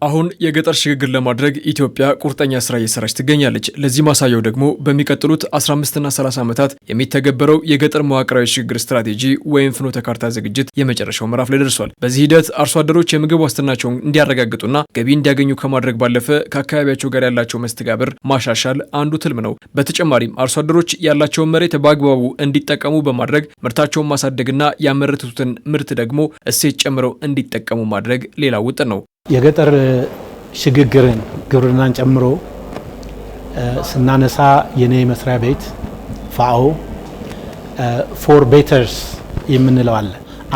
አሁን የገጠር ሽግግር ለማድረግ ኢትዮጵያ ቁርጠኛ ስራ እየሰራች ትገኛለች። ለዚህ ማሳያው ደግሞ በሚቀጥሉት 15 እና 30 ዓመታት የሚተገበረው የገጠር መዋቅራዊ ሽግግር ስትራቴጂ ወይም ፍኖተ ካርታ ዝግጅት የመጨረሻው ምዕራፍ ላይ ደርሷል። በዚህ ሂደት አርሶ አደሮች የምግብ ዋስትናቸውን እንዲያረጋግጡና ገቢ እንዲያገኙ ከማድረግ ባለፈ ከአካባቢያቸው ጋር ያላቸው መስተጋብር ማሻሻል አንዱ ትልም ነው። በተጨማሪም አርሶ አደሮች ያላቸውን መሬት በአግባቡ እንዲጠቀሙ በማድረግ ምርታቸውን ማሳደግና ያመረቱትን ምርት ደግሞ እሴት ጨምረው እንዲጠቀሙ ማድረግ ሌላው ውጥን ነው። የገጠር ሽግግርን ግብርናን ጨምሮ ስናነሳ የኔ መስሪያ ቤት ፋኦ ፎር ቤተርስ የምንለው አለ።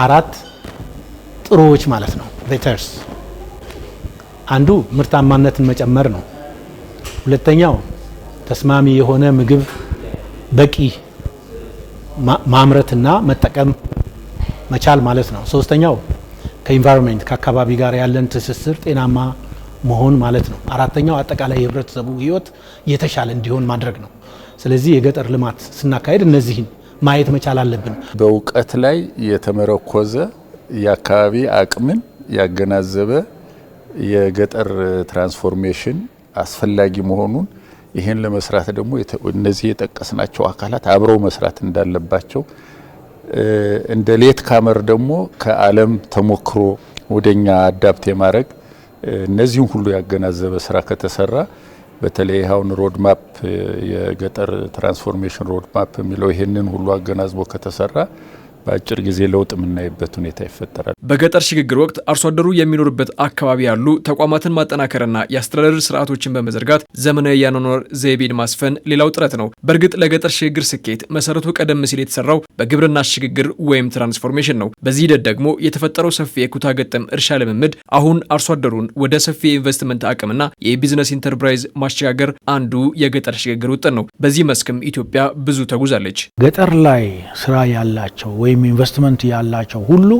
አራት ጥሩዎች ማለት ነው። ቤተርስ አንዱ ምርታማነትን መጨመር ነው። ሁለተኛው ተስማሚ የሆነ ምግብ በቂ ማምረትና መጠቀም መቻል ማለት ነው። ሶስተኛው ከኢንቫይሮንመንት ከአካባቢ ጋር ያለን ትስስር ጤናማ መሆን ማለት ነው። አራተኛው አጠቃላይ የህብረተሰቡ ህይወት የተሻለ እንዲሆን ማድረግ ነው። ስለዚህ የገጠር ልማት ስናካሄድ እነዚህን ማየት መቻል አለብን። በእውቀት ላይ የተመረኮዘ የአካባቢ አቅምን ያገናዘበ የገጠር ትራንስፎርሜሽን አስፈላጊ መሆኑን ይሄን ለመስራት ደግሞ እነዚህ የጠቀስናቸው አካላት አብረው መስራት እንዳለባቸው እንደ ሌት ካመር ደግሞ ከዓለም ተሞክሮ ወደኛ አዳፕት የማድረግ እነዚህን ሁሉ ያገናዘበ ስራ ከተሰራ በተለይ አሁን ሮድ ማፕ የገጠር ትራንስፎርሜሽን ሮድ ማፕ የሚለው ይሄንን ሁሉ አገናዝቦ ከተሰራ በአጭር ጊዜ ለውጥ የምናይበት ሁኔታ ይፈጠራል። በገጠር ሽግግር ወቅት አርሶ አደሩ የሚኖርበት አካባቢ ያሉ ተቋማትን ማጠናከርና የአስተዳደር ስርዓቶችን በመዘርጋት ዘመናዊ የአኗኗር ዘይቤን ማስፈን ሌላው ጥረት ነው። በእርግጥ ለገጠር ሽግግር ስኬት መሰረቱ ቀደም ሲል የተሰራው በግብርና ሽግግር ወይም ትራንስፎርሜሽን ነው። በዚህ ሂደት ደግሞ የተፈጠረው ሰፊ የኩታ ገጠም እርሻ ልምምድ አሁን አርሶ አደሩን ወደ ሰፊ የኢንቨስትመንት አቅምና የቢዝነስ ኢንተርፕራይዝ ማሸጋገር አንዱ የገጠር ሽግግር ውጥን ነው። በዚህ መስክም ኢትዮጵያ ብዙ ተጉዛለች። ገጠር ላይ ስራ ያላቸው ወይም ኢንቨስትመንት ያላቸው ሁሉ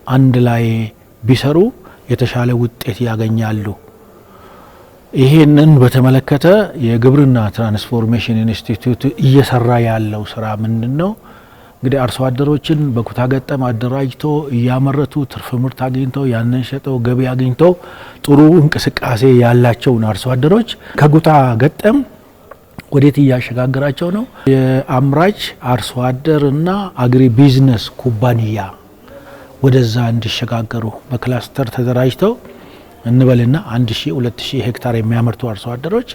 አንድ ላይ ቢሰሩ የተሻለ ውጤት ያገኛሉ። ይሄንን በተመለከተ የግብርና ትራንስፎርሜሽን ኢንስቲትዩት እየሰራ ያለው ስራ ምንድነው? እንግዲህ አርሶ አደሮችን በኩታ ገጠም አደራጅቶ እያመረቱ ትርፍ ምርት አግኝተው ያንን ሸጠው ገቢ አግኝተው ጥሩ እንቅስቃሴ ያላቸውን አርሶ አደሮች ከኩታ ገጠም ወዴት እያሸጋገራቸው ነው? የአምራች አርሶ አደር እና አግሪ ቢዝነስ ኩባንያ ወደዛ እንዲሸጋገሩ በክላስተር ተደራጅተው እንበልና 1000 2000 ሄክታር የሚያመርቱ አርሶ አደሮች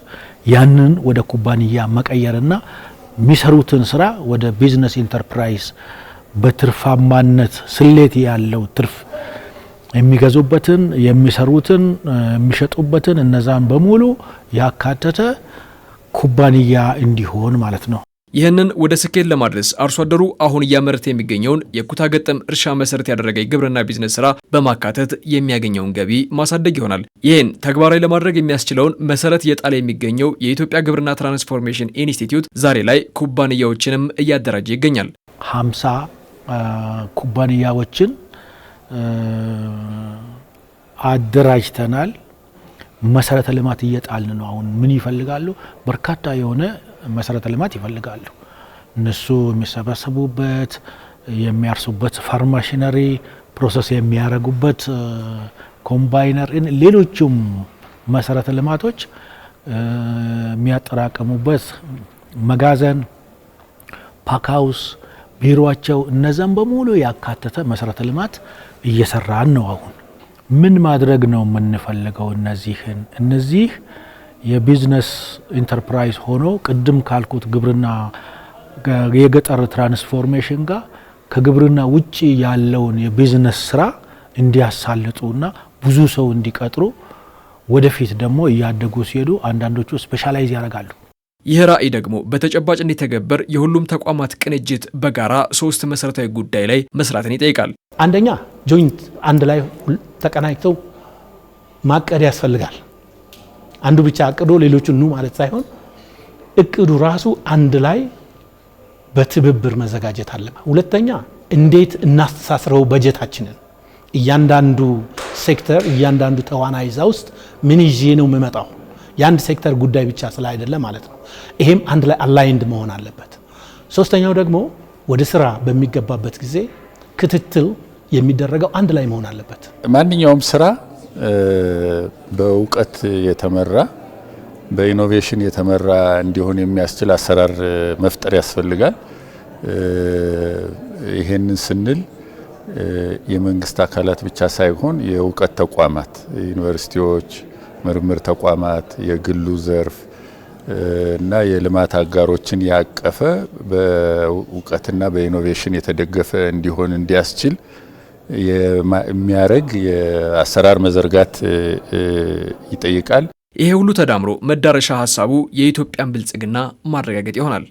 ያንን ወደ ኩባንያ መቀየርና የሚሰሩትን ስራ ወደ ቢዝነስ ኢንተርፕራይዝ በትርፋማነት ስሌት ያለው ትርፍ የሚገዙበትን የሚሰሩትን የሚሸጡበትን እነዛን በሙሉ ያካተተ ኩባንያ እንዲሆን ማለት ነው። ይህንን ወደ ስኬት ለማድረስ አርሶ አደሩ አሁን እያመረተ የሚገኘውን የኩታ ገጠም እርሻ መሰረት ያደረገ የግብርና ቢዝነስ ስራ በማካተት የሚያገኘውን ገቢ ማሳደግ ይሆናል። ይህን ተግባራዊ ለማድረግ የሚያስችለውን መሰረት እየጣለ የሚገኘው የኢትዮጵያ ግብርና ትራንስፎርሜሽን ኢንስቲትዩት ዛሬ ላይ ኩባንያዎችንም እያደራጀ ይገኛል። 50 ኩባንያዎችን አደራጅተናል። መሰረተ ልማት እየጣልን ነው። አሁን ምን ይፈልጋሉ? በርካታ የሆነ መሰረተ ልማት ይፈልጋሉ። እነሱ የሚሰበሰቡበት የሚያርሱበት ፋርም ማሽነሪ፣ ፕሮሰስ የሚያረጉበት ኮምባይነር፣ ሌሎችም መሰረተ ልማቶች የሚያጠራቀሙበት መጋዘን፣ ፓካውስ፣ ቢሮአቸው እነዛን በሙሉ ያካተተ መሰረተ ልማት እየሰራን ነው። አሁን ምን ማድረግ ነው የምንፈልገው? እነዚህ የቢዝነስ ኢንተርፕራይዝ ሆኖ ቅድም ካልኩት ግብርና የገጠር ትራንስፎርሜሽን ጋር ከግብርና ውጪ ያለውን የቢዝነስ ስራ እንዲያሳልጡና ብዙ ሰው እንዲቀጥሩ ወደፊት ደግሞ እያደጉ ሲሄዱ አንዳንዶቹ ስፔሻላይዝ ያደርጋሉ። ይህ ራዕይ ደግሞ በተጨባጭ እንዲተገበር የሁሉም ተቋማት ቅንጅት በጋራ 3 መሰረታዊ ጉዳይ ላይ መስራትን ይጠይቃል። አንደኛ ጆይንት አንድ ላይ ተቀናጅተው ማቀድ ያስፈልጋል። አንዱ ብቻ አቅዶ ሌሎቹን ኑ ማለት ሳይሆን እቅዱ ራሱ አንድ ላይ በትብብር መዘጋጀት አለበት። ሁለተኛ እንዴት እናስተሳስረው በጀታችንን። እያንዳንዱ ሴክተር እያንዳንዱ ተዋናይዛ ውስጥ ምን ይዤ ነው የምመጣው? የአንድ ሴክተር ጉዳይ ብቻ ስለ አይደለም ማለት ነው። ይሄም አንድ ላይ አላይንድ መሆን አለበት። ሶስተኛው ደግሞ ወደ ስራ በሚገባበት ጊዜ ክትትል የሚደረገው አንድ ላይ መሆን አለበት። ማንኛውም ስራ በእውቀት የተመራ በኢኖቬሽን የተመራ እንዲሆን የሚያስችል አሰራር መፍጠር ያስፈልጋል። ይሄንን ስንል የመንግስት አካላት ብቻ ሳይሆን የእውቀት ተቋማት፣ ዩኒቨርሲቲዎች፣ ምርምር ተቋማት፣ የግሉ ዘርፍ እና የልማት አጋሮችን ያቀፈ በእውቀትና በኢኖቬሽን የተደገፈ እንዲሆን እንዲያስችል የሚያረግ የአሰራር መዘርጋት ይጠይቃል። ይሄ ሁሉ ተዳምሮ መዳረሻ ሀሳቡ የኢትዮጵያን ብልጽግና ማረጋገጥ ይሆናል።